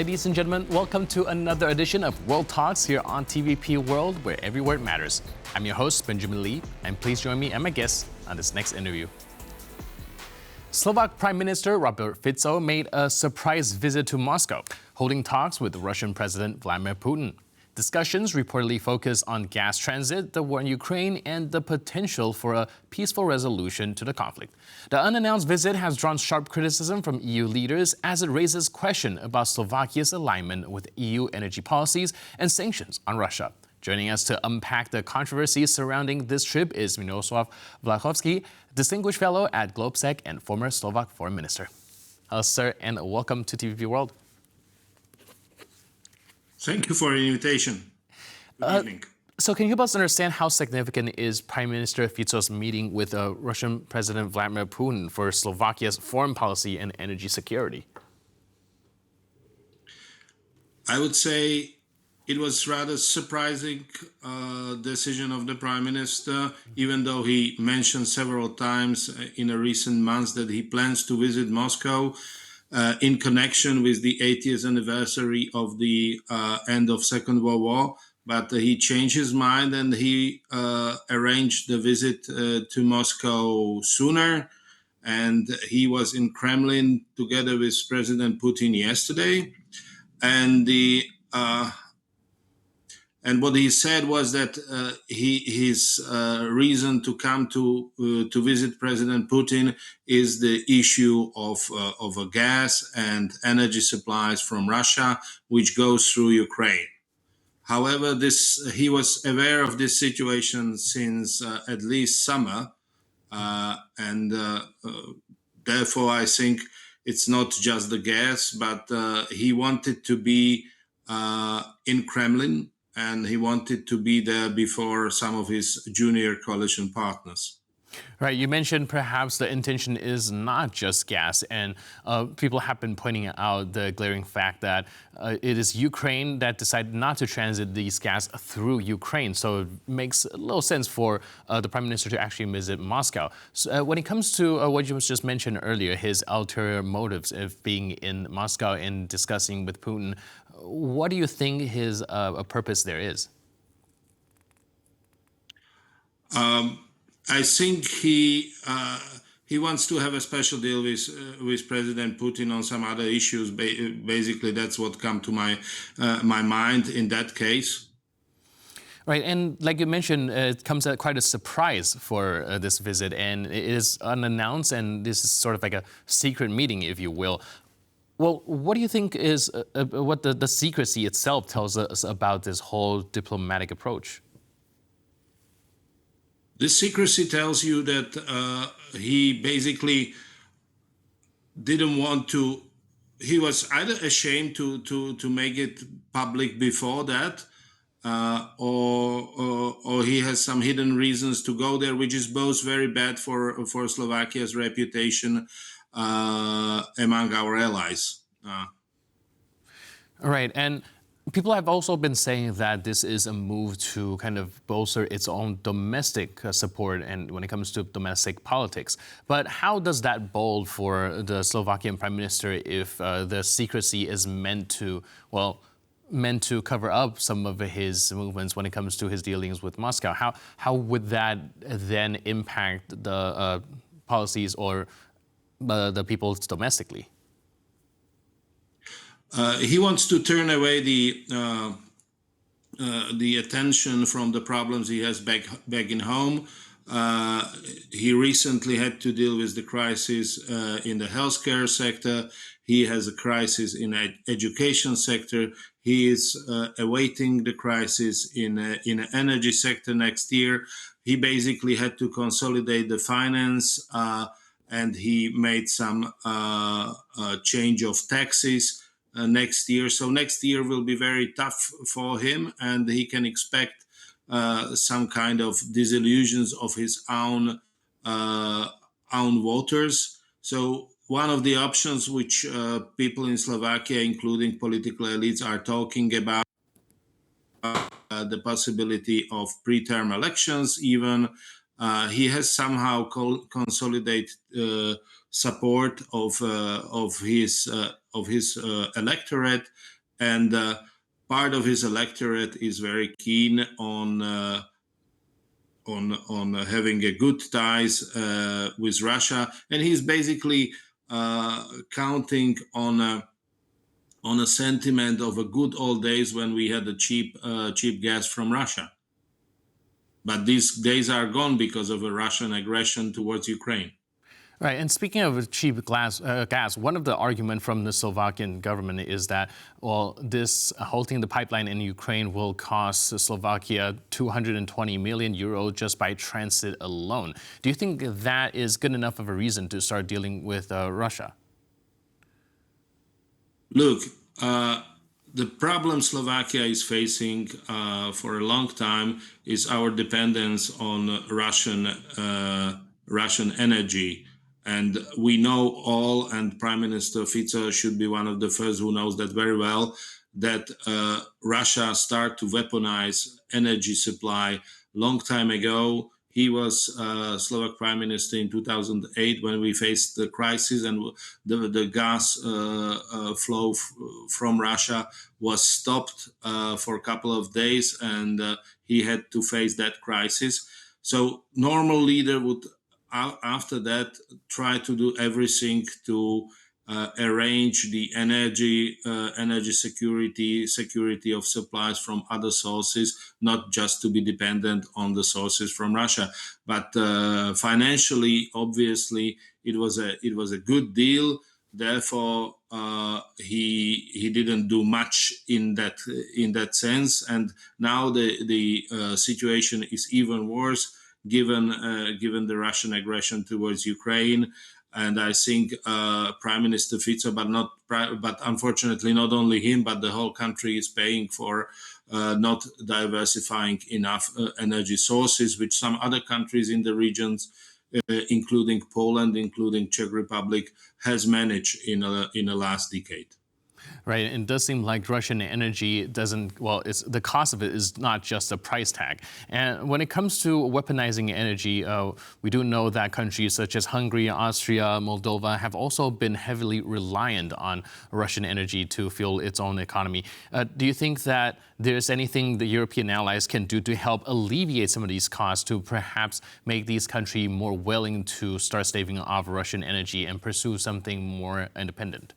Ladies and gentlemen, welcome to another edition of World Talks here on TVP World, where every word matters. I'm your host, Benjamin Lee, and please join me and my guests on this next interview. Slovak Prime Minister Robert Fico made a surprise visit to Moscow, holding talks with Russian President Vladimir Putin. Discussions reportedly focus on gas transit, the war in Ukraine, and the potential for a peaceful resolution to the conflict. The unannounced visit has drawn sharp criticism from EU leaders as it raises question about Slovakia's alignment with EU energy policies and sanctions on Russia. Joining us to unpack the controversies surrounding this trip is Miroslav Wlachovský, Distinguished Fellow at Globsec and former Slovak Foreign Minister. Hello, sir, and welcome to TVP World. Thank you for the invitation. Good evening. So can you help us understand how significant is Prime Minister Fico's meeting with Russian President Vladimir Putin for Slovakia's foreign policy and energy security? I would say it was rather surprising decision of the Prime Minister, even though he mentioned several times in a recent months that he plans to visit Moscow in connection with the 80th anniversary of the end of Second World War. But he changed his mind and he arranged the visit to Moscow sooner. And he was in Kremlin together with President Putin yesterday. And what he said was that his reason to come to visit President Putin is the issue of gas and energy supplies from Russia, which goes through Ukraine. However, he was aware of this situation since at least summer, and therefore I think it's not just the gas, but he wanted to be in Kremlin. And he wanted to be there before some of his junior coalition partners. Right. You mentioned perhaps the intention is not just gas, and people have been pointing out the glaring fact that it is Ukraine that decided not to transit these gas through Ukraine. So it makes a little sense for the Prime Minister to actually visit Moscow. So, when it comes to what you just mentioned earlier, his ulterior motives of being in Moscow and discussing with Putin, what do you think his purpose there is? I think he wants to have a special deal with President Putin on some other issues. Basically, that's what come to my mind in that case. Right, and like you mentioned, it comes at quite a surprise for this visit, and it is unannounced, and this is sort of like a secret meeting, if you will. Well, what do you think is what the secrecy itself tells us about this whole diplomatic approach? This secrecy tells you that he basically didn't want to. He was either ashamed to make it public before that, or he has some hidden reasons to go there, which is both very bad for Slovakia's reputation among our allies. All right, and people have also been saying that this is a move to kind of bolster its own domestic support and when it comes to domestic politics. But how does that bode for the Slovakian Prime Minister if the secrecy is meant to cover up some of his movements when it comes to his dealings with Moscow? How would that then impact the policies or the people domestically? He wants to turn away the attention from the problems he has back in home. He recently had to deal with the crisis in the healthcare sector. He has a crisis in the education sector. He is awaiting the crisis in the energy sector next year. He basically had to consolidate the finance, and he made some change of taxes next year. So next year will be very tough for him, and he can expect some kind of disillusions of his own voters. So one of the options which people in Slovakia, including political elites, are talking about the possibility of pre-term elections. Even he has somehow consolidated support of his electorate, and part of his electorate is very keen on having a good ties with Russia, and he's basically counting on a sentiment of a good old days when we had the cheap gas from Russia. But these days are gone because of a Russian aggression towards Ukraine. Right, and speaking of cheap gas, one of the arguments from the Slovakian government is that, well, this halting the pipeline in Ukraine will cost Slovakia 220 million euro just by transit alone. Do you think that is good enough of a reason to start dealing with Russia? Look, the problem Slovakia is facing for a long time is our dependence on Russian energy. And we know all, and Prime Minister Fico should be one of the first who knows that very well, that Russia started to weaponize energy supply long time ago. He was Slovak Prime Minister in 2008 when we faced the crisis, and the gas flow from Russia was stopped for a couple of days, and he had to face that crisis. So normal leader would after that try to do everything to arrange the energy security of supplies from other sources, not just to be dependent on the sources from Russia. But financially, obviously, it was a good deal. Therefore, he didn't do much in that sense. And now the situation is even worse, given the Russian aggression towards Ukraine. And I think Prime Minister Fico, but unfortunately not only him, but the whole country is paying for not diversifying enough energy sources, which some other countries in the regions, including Poland, including Czech Republic, has managed in the last decade. Right, and it does seem like Russian energy the cost of it is not just a price tag. And when it comes to weaponizing energy, we do know that countries such as Hungary, Austria, Moldova have also been heavily reliant on Russian energy to fuel its own economy. Do you think that there's anything the European allies can do to help alleviate some of these costs, to perhaps make these countries more willing to start staving off Russian energy and pursue something more independent?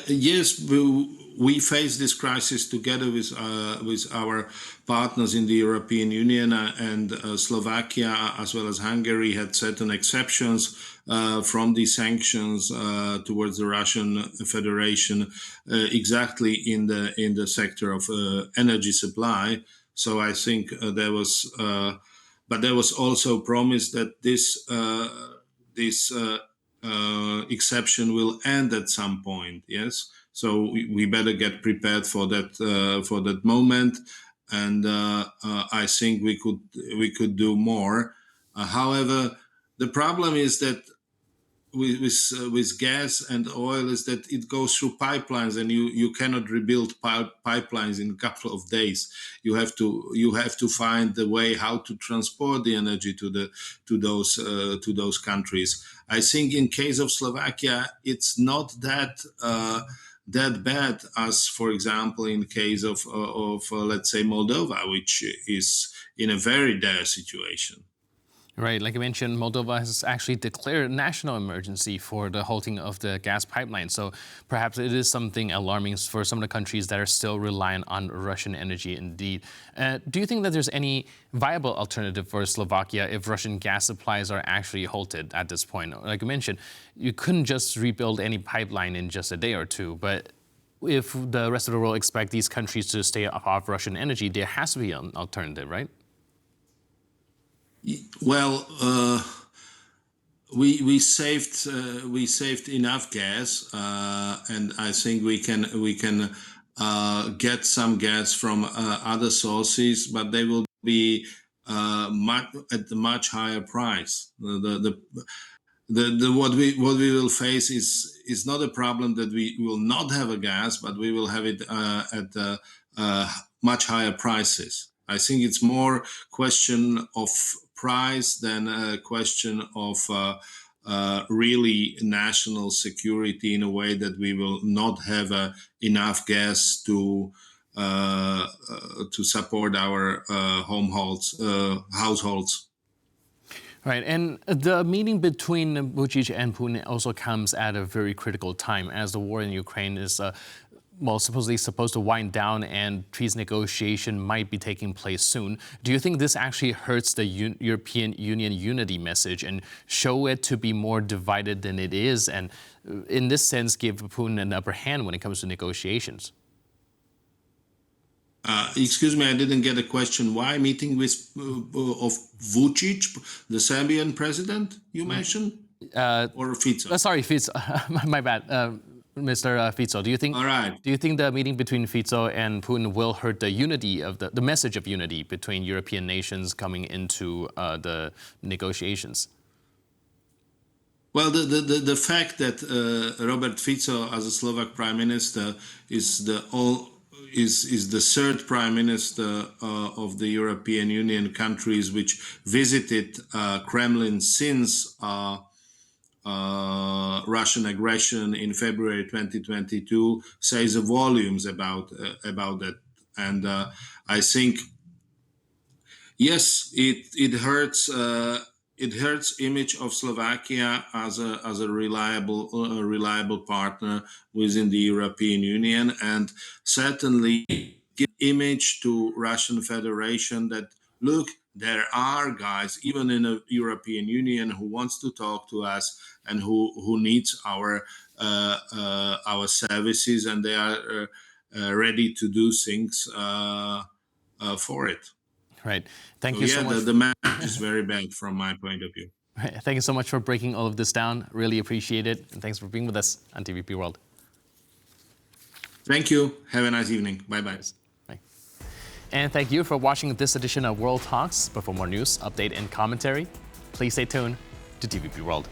Yes, we face this crisis together with our partners in the European Union, and Slovakia as well as Hungary had certain exceptions from the sanctions towards the Russian Federation, exactly in the sector of energy supply. So I think there was, but there was also promise that this exception will end at some point. Yes, so we better get prepared for that moment, and I think we could do more. However, the problem is that with gas and oil is that it goes through pipelines, and you cannot rebuild pipelines in a couple of days. You have to find the way how to transport the energy to those countries. I think in case of Slovakia, it's not that bad as, for example, in case of let's say Moldova, which is in a very dire situation. Right, like you mentioned, Moldova has actually declared a national emergency for the halting of the gas pipeline. So perhaps it is something alarming for some of the countries that are still reliant on Russian energy indeed. Do you think that there's any viable alternative for Slovakia if Russian gas supplies are actually halted at this point? Like you mentioned, you couldn't just rebuild any pipeline in just a day or two, but if the rest of the world expect these countries to stay off Russian energy, there has to be an alternative, right? Well, we saved enough gas, and I think we can get some gas from other sources, but they will be at a much higher price. What we will face is not a problem that we will not have a gas, but we will have it at much higher prices. I think it's more question of price than a question of really national security in a way that we will not have enough gas to support our households. Right, and the meeting between Vučić and Putin also comes at a very critical time as the war in Ukraine is, supposedly supposed to wind down and peace negotiation might be taking place soon. Do you think this actually hurts the European Union unity message and show it to be more divided than it is, and in this sense give Putin an upper hand when it comes to negotiations? Excuse me, I didn't get a question. Why meeting with of Vučić, the Serbian president you mentioned, or Fico? Sorry, Fico. My bad, Mr. Fico. Do you think? All right. Do you think the meeting between Fico and Putin will hurt the unity of the message of unity between European nations coming into the negotiations? Well, the fact that Robert Fico, as a Slovak prime minister, is the third prime minister of the European Union countries which visited Kremlin since Russian aggression in February 2022 says volumes about that. And I think, yes, it hurts. It hurts image of Slovakia as a reliable partner within the European Union, and certainly give image to Russian Federation that, look, there are guys even in the European Union who wants to talk to us and who needs our services, and they are ready to do things for it. Right. Thank you so much. The match is very bad from my point of view. Right. Thank you so much for breaking all of this down. Really appreciate it. And thanks for being with us on TVP World. Thank you. Have a nice evening. Bye-bye. Bye. And thank you for watching this edition of World Talks. But for more news, update, and commentary, please stay tuned to TVP World.